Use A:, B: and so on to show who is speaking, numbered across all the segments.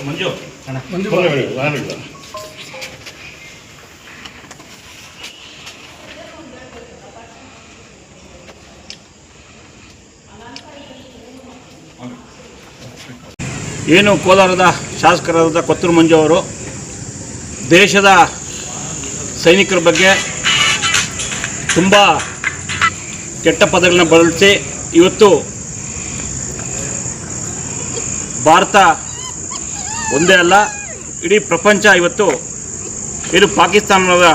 A: ಮಂಜು ಏನು ಕೋಲಾರದ ಶಾಸಕರಾದ ಕೊತ್ತೂರು ಮಂಜು ಅವರು ದೇಶದ ಸೈನಿಕರ ಬಗ್ಗೆ ತುಂಬ ಕೆಟ್ಟ ಪದಗಳನ್ನ ಬಳಸಿ ಇವತ್ತು ಭಾರತ ಒಂದೇ ಅಲ್ಲ ಇಡೀ ಪ್ರಪಂಚ ಇವತ್ತು ಇದು ಪಾಕಿಸ್ತಾನದ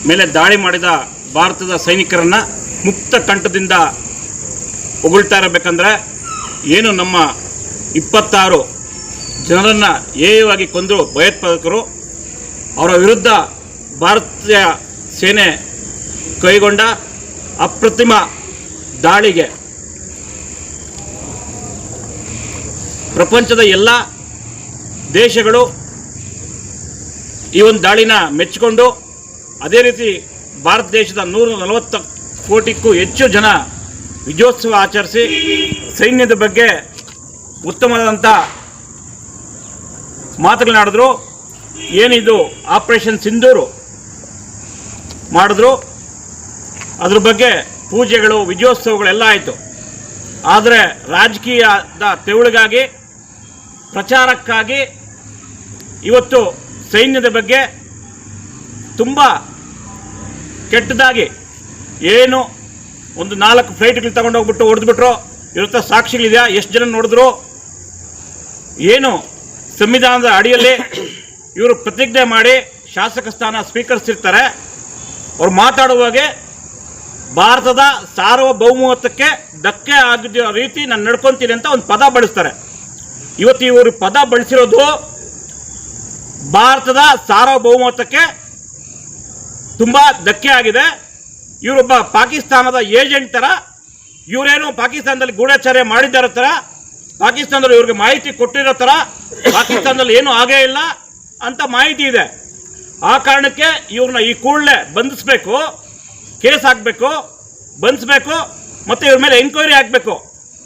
A: ಮೇಲೆ ದಾಳಿ ಮಾಡಿದ ಭಾರತದ ಸೈನಿಕರನ್ನು ಮುಕ್ತ ಕಂಠದಿಂದ ಹೊಗಳ್ತಾ ಇರಬೇಕಂದ್ರೆ ಏನು ನಮ್ಮ 26 ಜನರನ್ನು ಏಯವಾಗಿ ಕೊಂದರು ಭಯೋತ್ಪಾದಕರು ಅವರ ವಿರುದ್ಧ ಭಾರತೀಯ ಸೇನೆ ಕೈಗೊಂಡ ಅಪ್ರತಿಮ ದಾಳಿಗೆ ಪ್ರಪಂಚದ ಎಲ್ಲ ದೇಶಗಳು ಈ ಒಂದು ದಾಳಿನ ಮೆಚ್ಚಿಕೊಂಡು ಅದೇ ರೀತಿ ಭಾರತ ದೇಶದ 140 ಕೋಟಿಗೂ ಹೆಚ್ಚು ಜನ ವಿಜಯೋತ್ಸವ ಆಚರಿಸಿ ಸೈನ್ಯದ ಬಗ್ಗೆ ಉತ್ತಮವಾದಂಥ ಮಾತುಗಳನ್ನಾಡಿದ್ರು. ಏನಿದು ಆಪರೇಷನ್ ಸಿಂಧೂರು ಮಾಡಿದ್ರು, ಅದ್ರ ಬಗ್ಗೆ ಪೂಜೆಗಳು ವಿಜಯೋತ್ಸವಗಳೆಲ್ಲ ಆಯಿತು. ಆದರೆ ರಾಜಕೀಯದ ತೆವಳಿಗಾಗಿ ಪ್ರಚಾರಕ್ಕಾಗಿ ಇವತ್ತು ಸೈನ್ಯದ ಬಗ್ಗೆ ತುಂಬ ಕೆಟ್ಟದಾಗಿ ಏನು ಒಂದು 4 ಫ್ಲೈಟ್ಗಳು ತಗೊಂಡೋಗ್ಬಿಟ್ಟು ಹೊಡೆದ್ಬಿಟ್ರು, ಇರುತ್ತೆ ಸಾಕ್ಷಿಗಳಿದೆಯಾ, ಎಷ್ಟು ಜನ ನೋಡಿದ್ರು, ಏನು ಸಂವಿಧಾನದ ಅಡಿಯಲ್ಲಿ ಇವರು ಪ್ರತಿಜ್ಞೆ ಮಾಡಿ ಶಾಸಕ ಸ್ಥಾನ ಸ್ವೀಕರಿಸಿರ್ತಾರೆ. ಅವ್ರು ಮಾತಾಡುವಾಗೆ ಭಾರತದ ಸಾರ್ವಭೌಮತ್ವಕ್ಕೆ ಧಕ್ಕೆ ಆಗಿದ್ದ ರೀತಿ ನಾನು ನಡ್ಕೊತೀನಿ ಅಂತ ಒಂದು ಪದ ಬಳಸ್ತಾರೆ. ಇವತ್ತು ಇವರು ಪದ ಬಳಸಿರೋದು ಭಾರತದ ಸಾರ್ವಭೌಮತ್ವಕ್ಕೆ ತುಂಬ ಧಕ್ಕೆ ಆಗಿದೆ. ಇವರೊಬ್ಬ ಪಾಕಿಸ್ತಾನದ ಏಜೆಂಟ್ ಥರ, ಇವರೇನು ಪಾಕಿಸ್ತಾನದಲ್ಲಿ ಗೂಢಚಾರ್ಯ ಮಾಡಿದ್ದಾರೋ ಥರ, ಪಾಕಿಸ್ತಾನದಲ್ಲಿ ಇವ್ರಿಗೆ ಮಾಹಿತಿ ಕೊಟ್ಟಿರೋ ಥರ, ಪಾಕಿಸ್ತಾನದಲ್ಲಿ ಏನೂ ಆಗೇ ಇಲ್ಲ ಅಂತ ಮಾಹಿತಿ ಇದೆ. ಆ ಕಾರಣಕ್ಕೆ ಇವ್ರನ್ನ ಈ ಕೂಡಲೇ ಬಂಧಿಸಬೇಕು, ಕೇಸ್ ಹಾಕಬೇಕು, ಬಂಧಿಸಬೇಕು, ಮತ್ತು ಇವ್ರ ಮೇಲೆ ಎಂಕ್ವೈರಿ ಆಗಬೇಕು.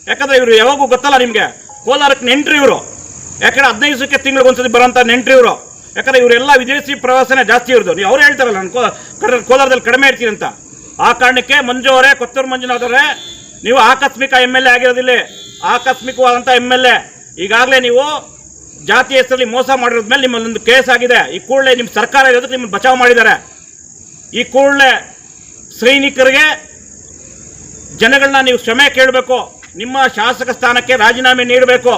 A: ಯಾಕಂದರೆ ಇವರು ಯಾವಾಗೂ ಗೊತ್ತಲ್ಲ ನಿಮಗೆ, ಕೋಲಾರಕ್ಕೆ ನೆಂಟ್ರಿ ಇವರು, ಯಾಕಂದರೆ 15 ದಿವಸಕ್ಕೆ ತಿಂಗಳಿಗೆ ಒಂದ್ಸತಿ ಬರೋಂಥ ನೆಂಟ್ರಿ ಇವರು. ಯಾಕಂದರೆ ಇವರೆಲ್ಲ ವಿದೇಶಿ ಪ್ರವಾಸನೇ ಜಾಸ್ತಿ ಇರೋದು. ನೀವು ಅವ್ರು ಹೇಳ್ತಾರಲ್ಲ ನಾನು ಕೋಲಾರದಲ್ಲಿ ಕಡಿಮೆ ಇರ್ತೀನಿ ಅಂತ. ಆ ಕಾರಣಕ್ಕೆ ಮಂಜು ಅವರೇ, ಕೊತ್ತೂರು ಮಂಜುನಾಥವರೇ, ನೀವು ಆಕಸ್ಮಿಕ MLA ಆಗಿರೋದಿಲ್ಲ, ಆಕಸ್ಮಿಕವಾದಂಥ MLA. ಈಗಾಗಲೇ ನೀವು ಜಾತಿ ಹೆಸರಲ್ಲಿ ಮೋಸ ಮಾಡಿರೋದ ಮೇಲೆ ನಿಮ್ಮಲ್ಲೊಂದು ಕೇಸ್ ಆಗಿದೆ. ಈ ಕೂಡಲೇ ನಿಮ್ಮ ಸರ್ಕಾರ ಇರೋದಕ್ಕೆ ನಿಮ್ಮನ್ನು ಬಚಾವ್ ಮಾಡಿದ್ದಾರೆ. ಈ ಕೂಡಲೇ ಸೈನಿಕರಿಗೆ ಜನಗಳನ್ನ ನೀವು ಕ್ಷಮೆ ಕೇಳಬೇಕು, ನಿಮ್ಮ ಶಾಸಕ ಸ್ಥಾನಕ್ಕೆ ರಾಜೀನಾಮೆ ನೀಡಬೇಕು.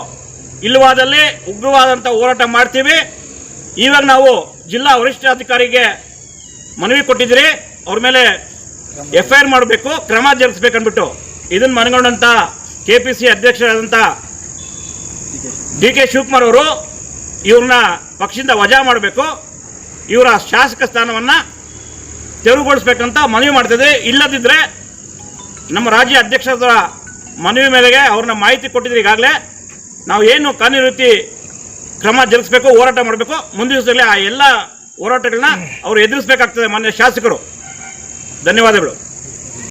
A: ಇಲ್ಲವಾದಲ್ಲಿ ಉಗ್ರವಾದಂಥ ಹೋರಾಟ ಮಾಡ್ತೀವಿ. ಇವಾಗ ನಾವು ಜಿಲ್ಲಾ ವರಿಷ್ಠಾಧಿಕಾರಿಗೆ ಮನವಿ ಕೊಟ್ಟಿದ್ದೀರಿ, ಅವ್ರ ಮೇಲೆ FIR ಮಾಡಬೇಕು, ಕ್ರಮ ಜರುಗಿಸ್ಬೇಕನ್ಬಿಟ್ಟು. ಇದನ್ನು ಮನಗೊಂಡಂಥ KPC ಅಧ್ಯಕ್ಷರಾದಂಥ DK ಶಿವಕುಮಾರ್ ಅವರು ಇವ್ರನ್ನ ಪಕ್ಷದಿಂದ ವಜಾ ಮಾಡಬೇಕು, ಇವರ ಶಾಸಕ ಸ್ಥಾನವನ್ನು ತೆರವುಗೊಳಿಸ್ಬೇಕಂತ ಮನವಿ ಮಾಡ್ತಿದ್ದೆ. ಇಲ್ಲದಿದ್ದರೆ ನಮ್ಮ ರಾಜ್ಯ ಅಧ್ಯಕ್ಷರ ಮನವಿ ಮೇರೆಗೆ ಅವ್ರನ್ನ ಮಾಹಿತಿ ಕೊಟ್ಟಿದ್ರೆ ಈಗಾಗಲೇ ನಾವು ಏನು ಕಾನೂನು ರೀತಿ ಕ್ರಮ ಜರುಗಿಸಬೇಕು, ಹೋರಾಟ ಮಾಡಬೇಕು. ಮುಂದಿನ ದಿವಸದಲ್ಲಿ ಆ ಎಲ್ಲ ಹೋರಾಟಗಳನ್ನ ಅವರು ಎದುರಿಸಬೇಕಾಗ್ತದೆ ಮಾನ್ಯ ಶಾಸಕರು. ಧನ್ಯವಾದಗಳು.